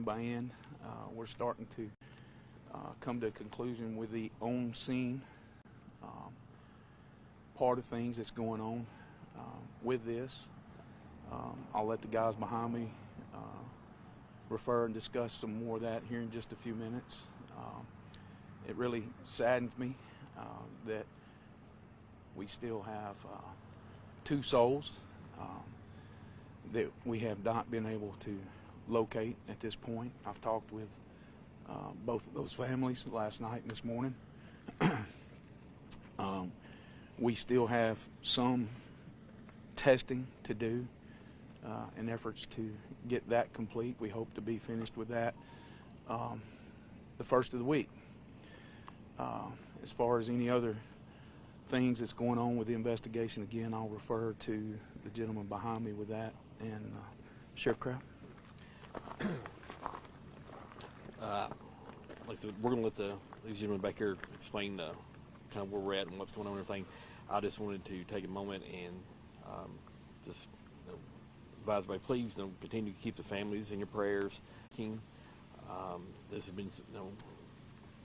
by end. We're starting to come to a conclusion with the on-scene part of things that's going on with this. I'll let the guys behind me refer and discuss some more of that here in just a few minutes. It really saddens me that we still have 2 souls that we have not been able to locate at this point. I've talked with both of those families last night and this morning. We still have some testing to do in efforts to get that complete. We hope to be finished with that the first of the week. As far as any other things that's going on with the investigation, again, I'll refer to the gentleman behind me with that. And Sheriff Kraft. Like I said, we're going to let these gentlemen back here explain kind of where we're at and what's going on and everything. I just wanted to take a moment and just advise everybody, please continue to keep the families in your prayers. This has been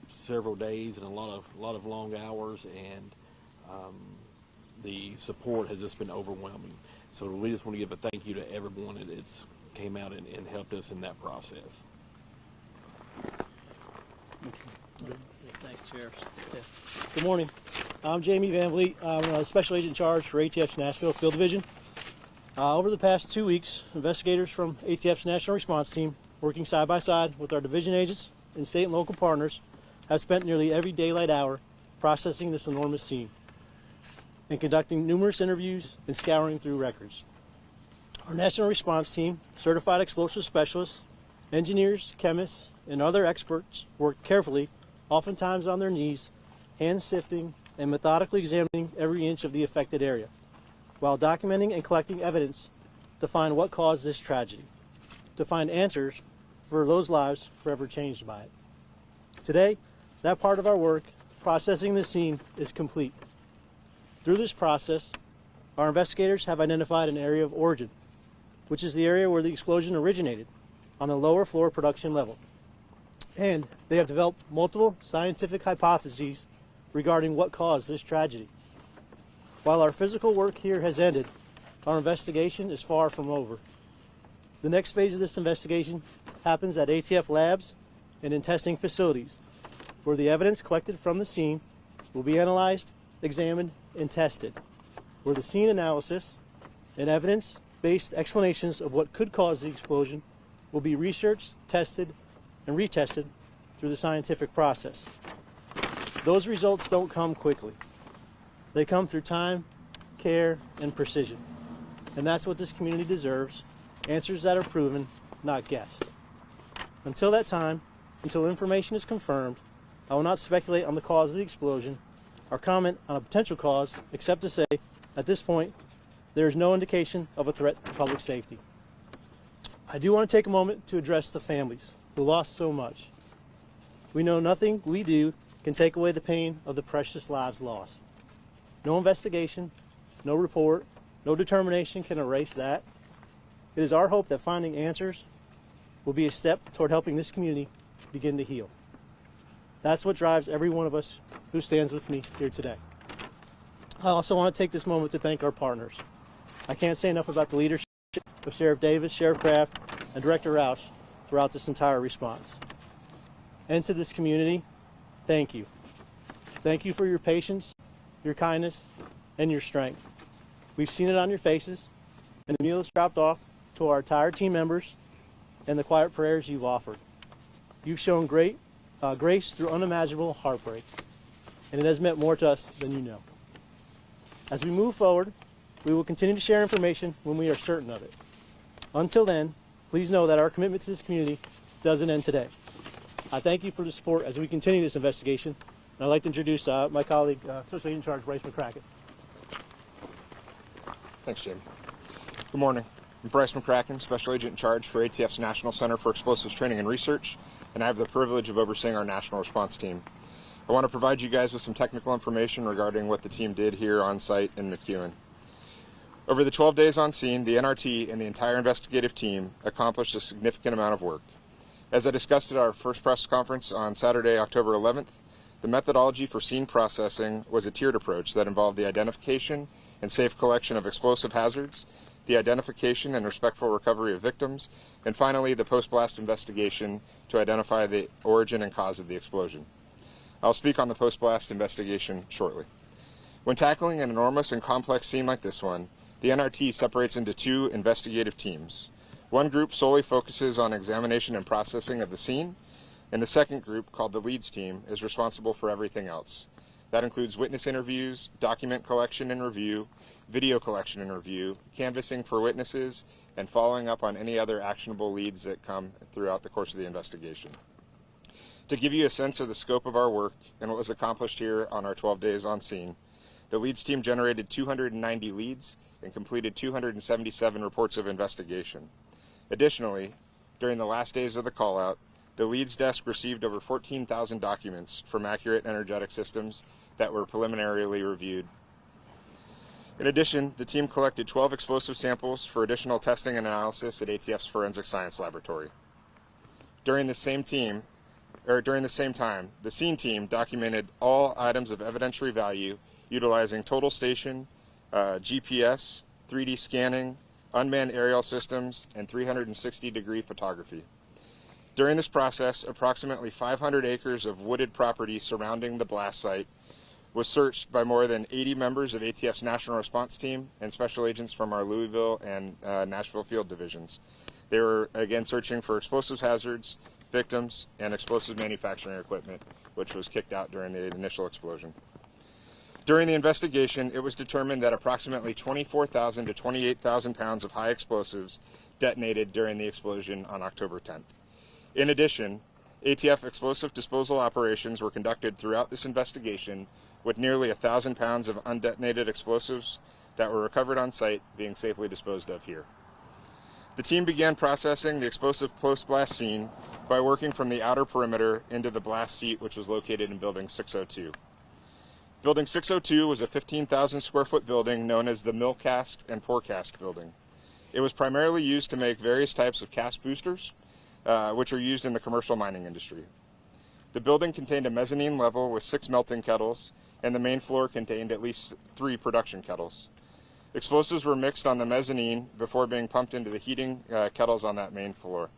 several days and a lot of long hours, and the support has just been overwhelming. So we just want to give a thank you to everyone that's came out and helped us in that process. Thanks, Sheriff. Yeah. Good morning. I'm Jamie Van Vliet. I'm a Special Agent in Charge for ATF's Nashville Field Division. Over the past 2 weeks, investigators from ATF's National Response Team, working side by side with our division agents and state and local partners, have spent nearly every daylight hour processing this enormous scene and conducting numerous interviews and scouring through records. Our National Response Team, certified explosive specialists, engineers, chemists, and other experts work carefully, oftentimes on their knees, hand-sifting and methodically examining every inch of the affected area, while documenting and collecting evidence to find what caused this tragedy, to find answers for those lives forever changed by it. Today, that part of our work, processing the scene, is complete. Through this process, our investigators have identified an area of origin, which is the area where the explosion originated, on the lower floor production level. And they have developed multiple scientific hypotheses regarding what caused this tragedy. While our physical work here has ended, our investigation is far from over. The next phase of this investigation happens at ATF labs and in testing facilities, where the evidence collected from the scene will be analyzed, examined, and tested, where the scene analysis and evidence-based explanations of what could cause the explosion will be researched, tested, and retested through the scientific process. Those results don't come quickly. They come through time, care, and precision. And that's what this community deserves, answers that are proven, not guessed. Until that time, until information is confirmed, I will not speculate on the cause of the explosion or comment on a potential cause, except to say, at this point, there is no indication of a threat to public safety. I do want to take a moment to address the families who lost so much. We know nothing we do can take away the pain of the precious lives lost. No investigation, no report, no determination can erase that. It is our hope that finding answers will be a step toward helping this community begin to heal. That's what drives every one of us who stands with me here today. I also want to take this moment to thank our partners. I can't say enough about the leadership of Sheriff Davis, Sheriff Kraft, and Director Roush throughout this entire response. And to this community, thank you. Thank you for your patience, your kindness, and your strength. We've seen it on your faces, and the meal is dropped off to our entire team members and the quiet prayers you've offered. You've shown great grace through unimaginable heartbreak, and it has meant more to us than you know. As we move forward, we will continue to share information when we are certain of it. Until then, please know that our commitment to this community doesn't end today. I thank you for the support as we continue this investigation, and I'd like to introduce my colleague, Special Agent in Charge, Bryce McCracken. Thanks, Jim. Good morning. I'm Bryce McCracken, Special Agent in Charge for ATF's National Center for Explosives Training and Research, and I have the privilege of overseeing our National Response Team. I want to provide you guys with some technical information regarding what the team did here on site in McEwen. Over the 12 days on scene, the NRT and the entire investigative team accomplished a significant amount of work. As I discussed at our first press conference on Saturday, October 11th, the methodology for scene processing was a tiered approach that involved the identification and safe collection of explosive hazards, the identification and respectful recovery of victims, and finally the post-blast investigation to identify the origin and cause of the explosion. I'll speak on the post-blast investigation shortly. When tackling an enormous and complex scene like this one, the NRT separates into two investigative teams. One group solely focuses on examination and processing of the scene, and the second group, called the leads team, is responsible for everything else. That includes witness interviews, document collection and review, video collection and review, canvassing for witnesses, and following up on any other actionable leads that come throughout the course of the investigation. To give you a sense of the scope of our work and what was accomplished here on our 12 days on scene, the leads team generated 290 leads and completed 277 reports of investigation. Additionally, during the last days of the call-out, the leads desk received over 14,000 documents from Accurate Energetic Systems that were preliminarily reviewed. In addition, the team collected 12 explosive samples for additional testing and analysis at ATF's Forensic Science Laboratory. During the same time, the scene team documented all items of evidentiary value utilizing total station, GPS, 3D scanning, unmanned aerial systems, and 360-degree photography. During this process, approximately 500 acres of wooded property surrounding the blast site was searched by more than 80 members of ATF's National Response Team and special agents from our Louisville and Nashville field divisions. They were again searching for explosive hazards, victims, and explosive manufacturing equipment, which was kicked out during the initial explosion. During the investigation, it was determined that approximately 24,000 to 28,000 pounds of high explosives detonated during the explosion on October 10th. In addition, ATF explosive disposal operations were conducted throughout this investigation, with nearly 1,000 pounds of undetonated explosives that were recovered on site being safely disposed of here. The team began processing the explosive post-blast scene by working from the outer perimeter into the blast seat, which was located in Building 602. Building 602 was a 15,000 square foot building known as the mill cast and pour cast building. It was primarily used to make various types of cast boosters, which are used in the commercial mining industry. The building contained a mezzanine level with 6 melting kettles, and the main floor contained at least 3 production kettles. Explosives were mixed on the mezzanine before being pumped into the heating kettles on that main floor.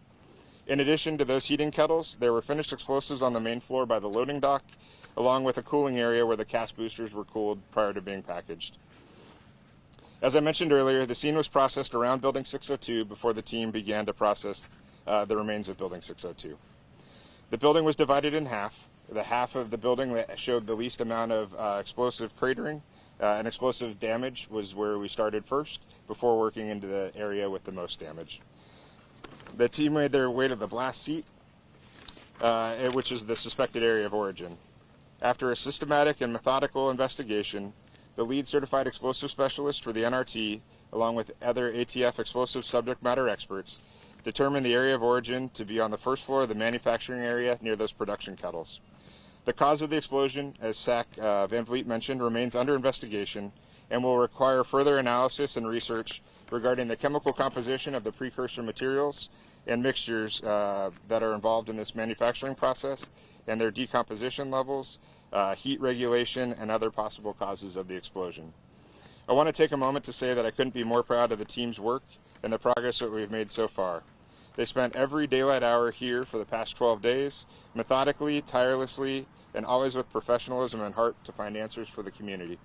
In addition to those heating kettles, there were finished explosives on the main floor by the loading dock, along with a cooling area where the cast boosters were cooled prior to being packaged. As I mentioned earlier, the scene was processed around Building 602 before the team began to process the remains of Building 602. The building was divided in half. The half of the building that showed the least amount of explosive cratering and explosive damage was where we started first, before working into the area with the most damage. The team made their way to the blast seat, which is the suspected area of origin. After a systematic and methodical investigation, the lead certified explosive specialist for the NRT, along with other ATF explosive subject matter experts, determined the area of origin to be on the first floor of the manufacturing area near those production kettles. The cause of the explosion, as Zach Van Vliet mentioned, remains under investigation and will require further analysis and research regarding the chemical composition of the precursor materials and mixtures that are involved in this manufacturing process, and their decomposition levels, heat regulation, and other possible causes of the explosion. I want to take a moment to say that I couldn't be more proud of the team's work and the progress that we've made so far. They spent every daylight hour here for the past 12 days, methodically, tirelessly, and always with professionalism and heart to find answers for the community.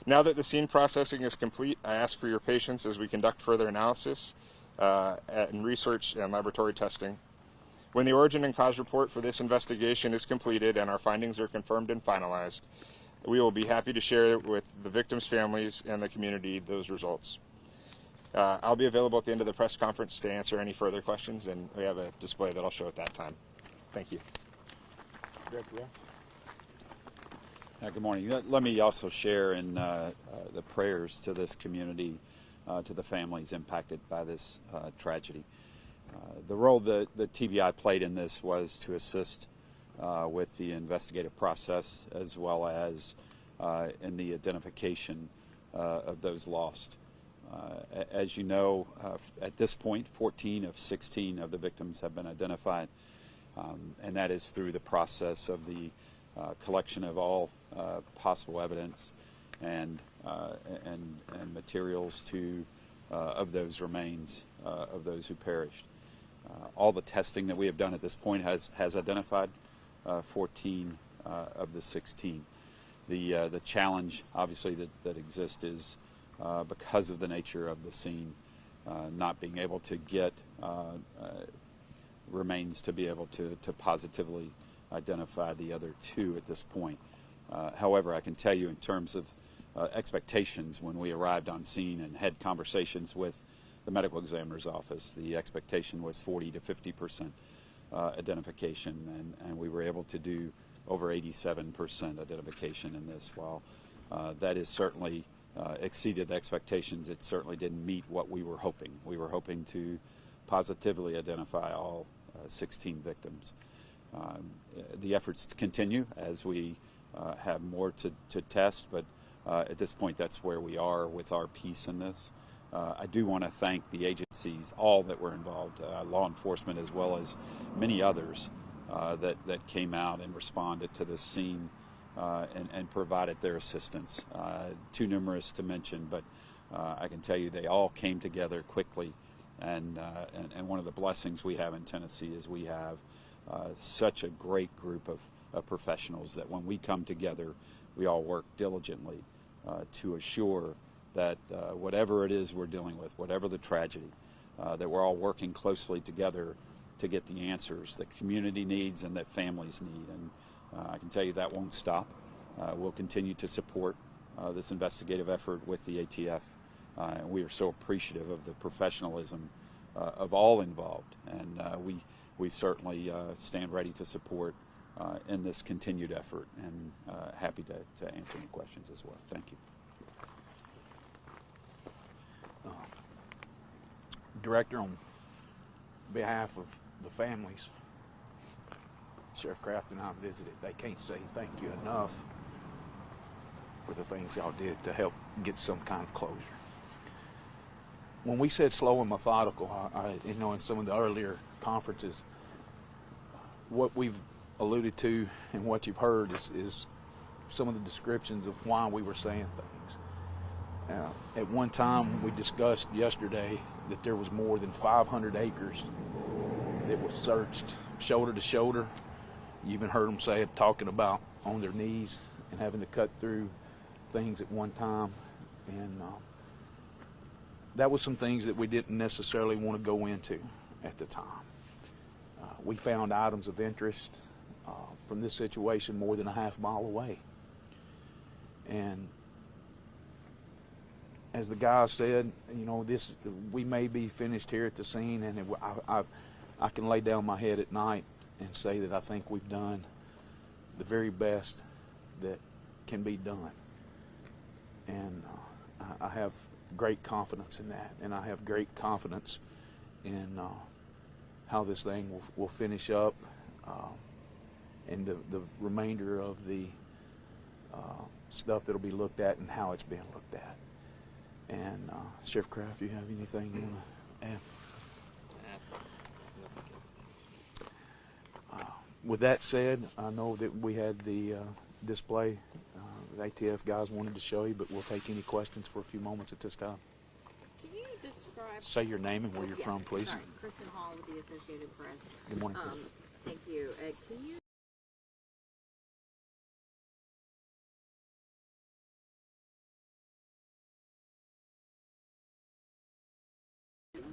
Now that the scene processing is complete, I ask for your patience as we conduct further analysis and research and laboratory testing. When the origin and cause report for this investigation is completed and our findings are confirmed and finalized, we will be happy to share with the victims' families and the community those results. I'll be available at the end of the press conference to answer any further questions, and we have a display that I'll show at that time. Thank you. Good morning. Let me also share in the prayers to this community, to the families impacted by this tragedy. The role that the TBI played in this was to assist with the investigative process, as well as in the identification of those lost. As you know, at this point, 14 of 16 of the victims have been identified, and that is through the process of the collection of all possible evidence and materials of those remains of those who perished. All the testing that we have done at this point has identified 14 of the 16. The challenge, obviously, that exists is because of the nature of the scene, not being able to get remains to be able to positively identify the other two at this point. However, I can tell you in terms of expectations, when we arrived on scene and had conversations with the medical examiner's office, the expectation was 40 to 50% identification, and we were able to do over 87% identification in this. While that is certainly exceeded the expectations, it certainly didn't meet what we were hoping. We were hoping to positively identify all 16 victims. The efforts continue as we have more to test, but at this point that's where we are with our piece in this. I do want to thank the agencies, all that were involved, law enforcement as well as many others that came out and responded to this scene and provided their assistance. Too numerous to mention, but I can tell you they all came together quickly, and one of the blessings we have in Tennessee is we have such a great group of professionals that when we come together, we all work diligently to assure that whatever it is we're dealing with, whatever the tragedy, that we're all working closely together to get the answers that community needs and that families need. And I can tell you that won't stop. We'll continue to support this investigative effort with the ATF. And we are so appreciative of the professionalism of all involved. And we certainly stand ready to support in this continued effort, and happy to answer any questions as well. Thank you. Director, on behalf of the families, Sheriff Kraft and I visited. They can't say thank you enough for the things y'all did to help get some kind of closure. When we said slow and methodical, you know, in some of the earlier conferences, what we've alluded to and what you've heard is some of the descriptions of why we were saying things. At one time, we discussed yesterday that there was more than 500 acres that was searched shoulder to shoulder. You even heard them say it, talking about on their knees and having to cut through things at one time. And that was some things that we didn't necessarily want to go into at the time. We found items of interest from this situation more than a half mile away. And as the guy said, you know, we may be finished here at the scene, and I can lay down my head at night and say that I think we've done the very best that can be done. And I have great confidence in that, and I have great confidence in how this thing will finish up, and the remainder of the stuff that'll be looked at and how it's being looked at. And Sheriff Kraft, you have anything you want to add? With that said, I know that we had the display the ATF guys wanted to show you, but we'll take any questions for a few moments at this time. Can you describe... Say your name and where you're from, please. Sorry, Kristen Hall with the Associated Press. Good morning, Kristen. Thank you. Can you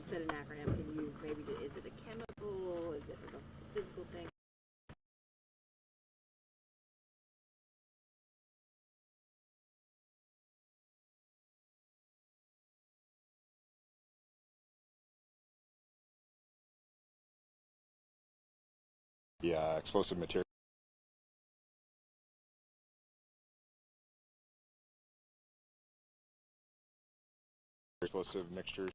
said an acronym. Can you maybe, is it a chemical? Is it a physical thing? The explosive material. Explosive mixtures.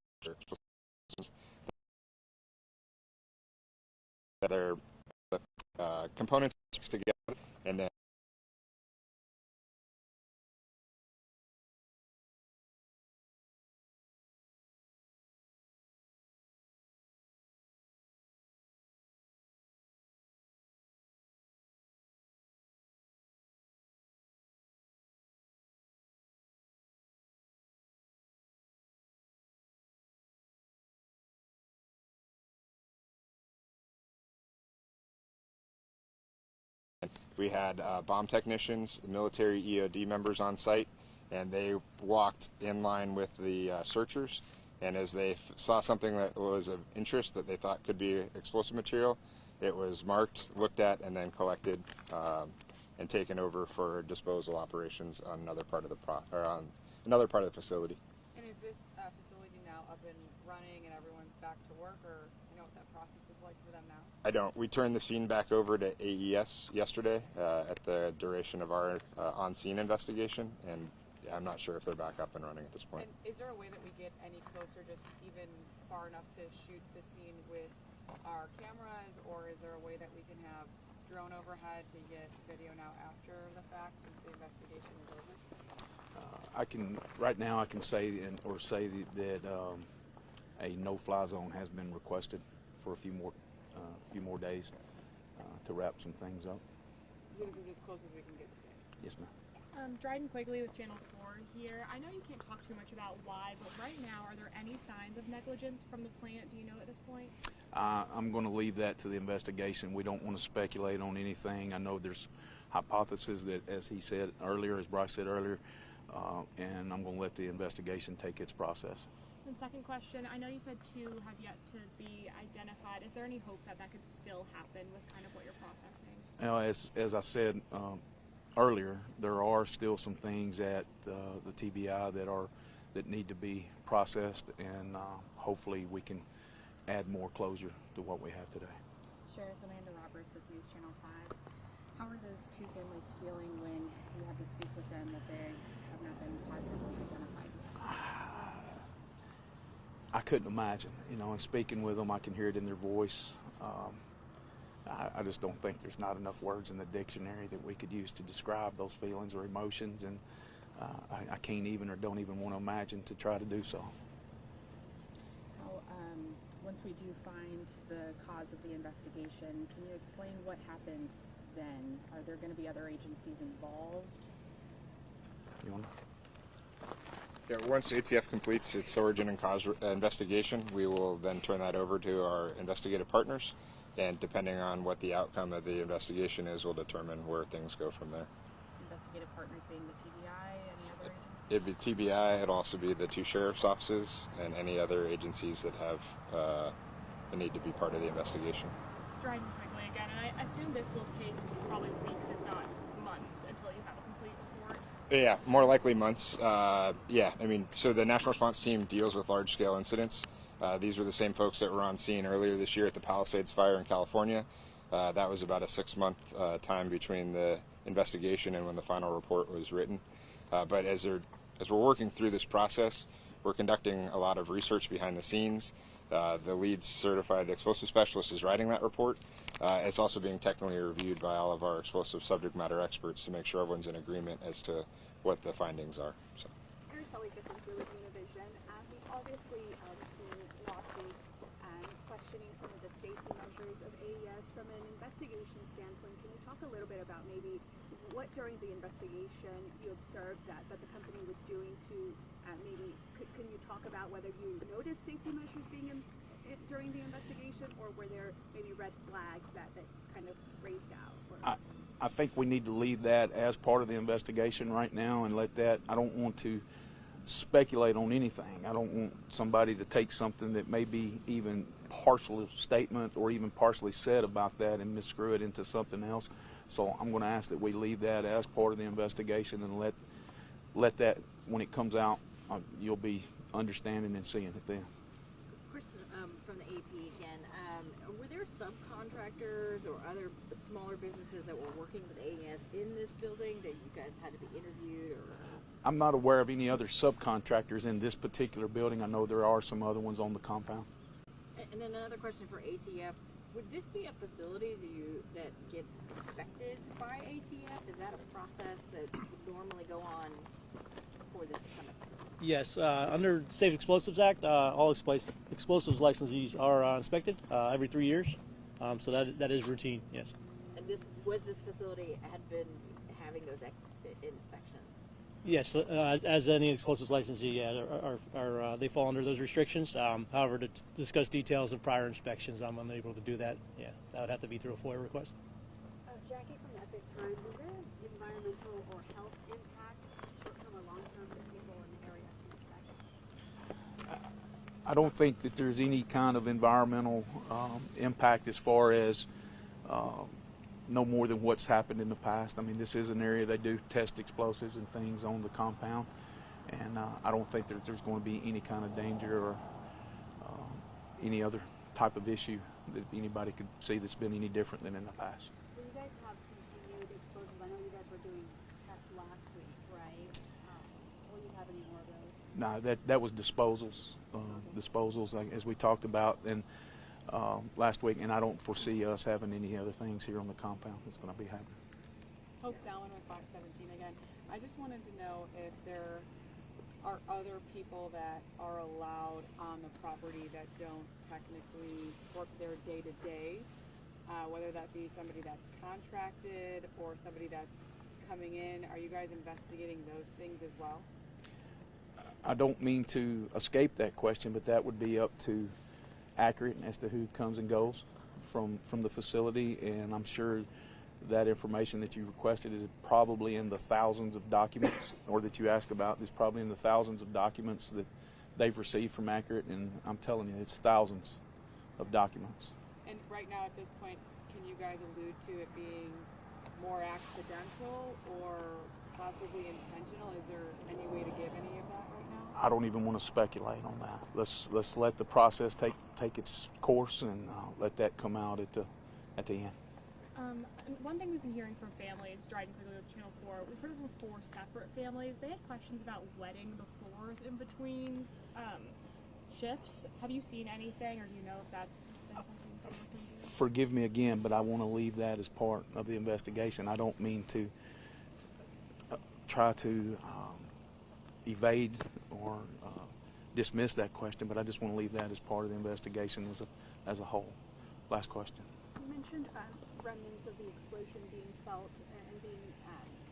Other components together, and then We had bomb technicians, military EOD members on site, and they walked in line with the searchers. And as they saw something that was of interest that they thought could be explosive material, it was marked, looked at, and then collected and taken over for disposal operations on another part of the facility. And is this facility now up and running and everyone's back to work, or you know what that process is like for them now? I don't. We turned the scene back over to AES yesterday at the duration of our on-scene investigation, and I'm not sure if they're back up and running at this point. And is there a way that we get any closer, just even far enough to shoot the scene with our cameras, or is there a way that we can have drone overhead to get video now after the fact since the investigation is over? Right now I can say that a no-fly zone has been requested for a few more days to wrap some things up. This is as close as we can get today. Yes, ma'am. Dryden Quigley with Channel 4 here. I know you can't talk too much about why, but right now, are there any signs of negligence from the plant? Do you know at this point? I'm going to leave that to the investigation. We don't want to speculate on anything. I know there's hypotheses that, as he said earlier, as Bryce said earlier, and I'm going to let the investigation take its process. And second question, I know you said 2 have yet to be identified. Is there any hope that that could still happen with kind of what you're processing? As I said earlier, there are still some things at the TBI that need to be processed, and hopefully we can add more closure to what we have today. Sheriff Amanda Roberts with News Channel 5. How are those 2 families feeling when you had to speak with them that they have not been positively identified? I couldn't imagine, and speaking with them, I can hear it in their voice. I just don't think there's not enough words in the dictionary that we could use to describe those feelings or emotions, and I can't even or don't even want to imagine to try to do so. Once we do find the cause of the investigation, can you explain what happens then? Are there going to be other agencies involved? You want Yeah, once ATF completes its origin and cause investigation, we will then turn that over to our investigative partners, and depending on what the outcome of the investigation is, we'll determine where things go from there. Investigative partners being the TBI, any other agencies? It'd be TBI, it'd also be the 2 sheriff's offices and any other agencies that have the need to be part of the investigation. Dryden Quigley again, and I assume this will take probably weeks, if not months, until you have a complete report. Yeah, more likely months. So the National Response Team deals with large-scale incidents. These were the same folks that were on scene earlier this year at the Palisades fire in California. That was about a 6-month time between the investigation and when the final report was written. But as we're working through this process, we're conducting a lot of research behind the scenes. The lead certified explosive specialist is writing that report. It's also being technically reviewed by all of our explosive subject matter experts to make sure everyone's in agreement as to what the findings are. So. With Univision, we've obviously seen lawsuits and questioning some of the safety measures of AES from an investigation standpoint. Can you talk a little bit about maybe what during the investigation you observed that the company was doing to can you talk about whether you noticed safety measures being during the investigation, or were there maybe red flags that kind of raised out? I think we need to leave that as part of the investigation right now and let that. I don't want to speculate on anything. I don't want somebody to take something that may be even partial statement or even partially said about that and misscrew it into something else. So I'm going to ask that we leave that as part of the investigation and let that, when it comes out, you'll be understanding and seeing it then. Question from the AP again. Were there subcontractors or other smaller businesses that were working with AES in this building that you guys had to be interviewed? Or? I'm not aware of any other subcontractors in this particular building. I know there are some other ones on the compound. And then another question for ATF. Would this be a facility that gets inspected by ATF? Is that a process that would normally go on for this kind of facility? Yes, under Safe Explosives Act, all explosives licensees are inspected every 3 years. So that is routine, yes. And this facility had been having those inspections? Yes, as any explosives licensee, yeah, they fall under those restrictions. However, to discuss details of prior inspections, I'm unable to do that. Yeah, that would have to be through a FOIA request. Jackie from the Epic Times. Is there an environmental or health impact, short-term or long-term, for people in the area to inspect? I don't think that there's any kind of environmental impact as far as no more than what's happened in the past. I mean, this is an area they do test explosives and things on the compound, and I don't think that there's going to be any kind of danger or any other type of issue that anybody could see that's been any different than in the past. Will you guys have continued explosives? I know you guys were doing tests last week, right? Will you have any more of those? No, that was disposals, as we talked about and last week, and I don't foresee us having any other things here on the compound that's going to be happening. Hope Salmon with Fox 17 again. I just wanted to know if there are other people that are allowed on the property that don't technically work their day-to-day, whether that be somebody that's contracted or somebody that's coming in. Are you guys investigating those things as well? I don't mean to escape that question, but that would be up to Accurate as to who comes and goes from the facility, and I'm sure that information that you requested is probably in the thousands of documents, or that you asked about is probably in the thousands of documents that they've received from Accurate, and I'm telling you, it's thousands of documents. And right now at this point, can you guys allude to it being more accidental or possibly intentional? Is there any way to give any of that right now? I don't even want to speculate on that. Let's let the process take its course, and let that come out at the end. One thing we've been hearing from families driving through Channel 4, we've heard from 4 separate families. They had questions about wetting the floors in between shifts. Have you seen anything, or do you know if that's been something? Forgive me again, but I want to leave that as part of the investigation. I don't mean to try to evade or dismiss that question, but I just want to leave that as part of the investigation as a whole. Last question. You mentioned remnants of the explosion being felt and being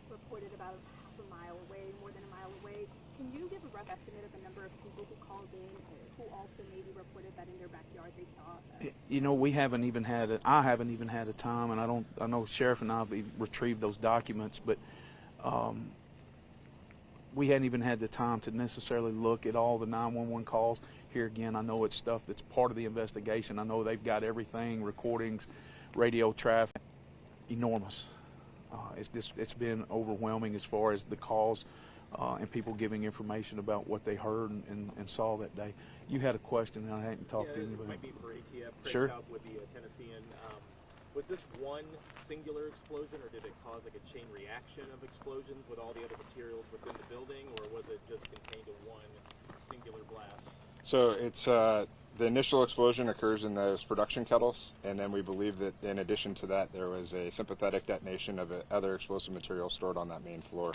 reported about half a mile away, more than a mile away. Can you give a rough estimate of the number of people who called in, who also maybe reported that in their backyard they saw? You know, I haven't even had a time, and I know Sheriff and I have retrieved those documents, but we hadn't even had the time to necessarily look at all the 911 calls. Here again, I know it's stuff that's part of the investigation. I know they've got everything, recordings, radio traffic, enormous. It's been overwhelming as far as the calls and people giving information about what they heard and saw that day. You had a question, and I hadn't talked to anybody. It might be for ATF. Sure. With the Tennessean, was this one singular explosion, or did it cause like a chain reaction of explosions with all the other materials within the building, or was it just contained to one singular blast? So it's the initial explosion occurs in those production kettles, and then we believe that in addition to that, there was a sympathetic detonation of other explosive material stored on that main floor.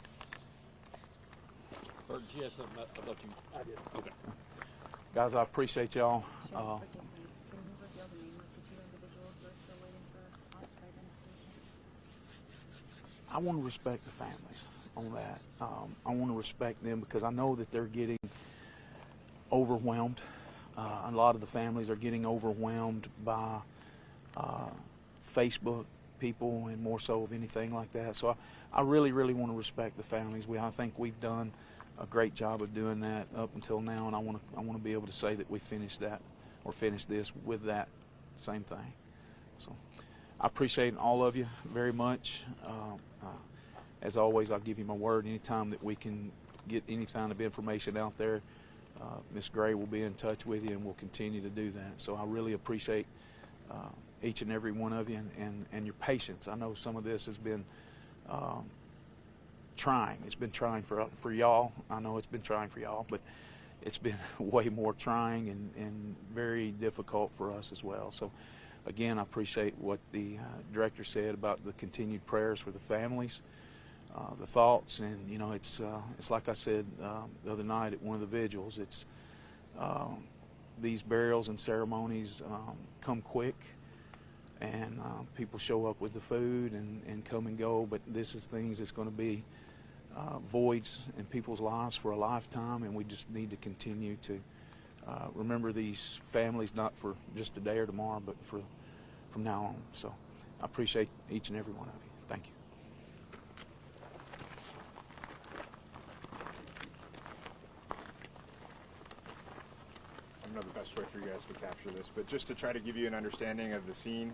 Or did you have something about you? I did. Okay. Guys, I appreciate y'all. Can you reveal the name of the 2 individuals who are still waiting for classified identification? I want to respect the families on that. I want to respect them because I know that they're getting overwhelmed. A lot of the families are getting overwhelmed by Facebook people, and more so of anything like that. So I really, really want to respect the families. I think we've done a great job of doing that up until now, and I want to be able to say that we finished that, or finished this with that same thing. So I appreciate all of you very much. As always, I'll give you my word. Anytime that we can get any kind of information out there, Ms. Gray will be in touch with you, and we'll continue to do that. So I really appreciate each and every one of you and your patience. I know some of this has been trying. It's been trying for y'all. I know it's been trying for y'all, but it's been way more trying and very difficult for us as well. So again, I appreciate what the director said about the continued prayers for the families, the thoughts, and you know, it's like I said the other night at one of the vigils. It's these burials and ceremonies come quick, and people show up with the food and come and go. But this is things that's going to be voids in people's lives for a lifetime, and we just need to continue to remember these families, not for just today or tomorrow, but from now on. So I appreciate each and every one of you. Thank you. I don't know the best way for you guys to capture this, but just to try to give you an understanding of the scene,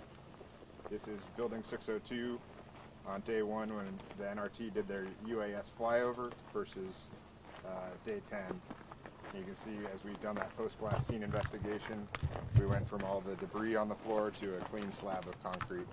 this is Building 602 on day 1 when the NRT did their UAS flyover versus day 10. You can see as we've done that post-blast scene investigation, we went from all the debris on the floor to a clean slab of concrete.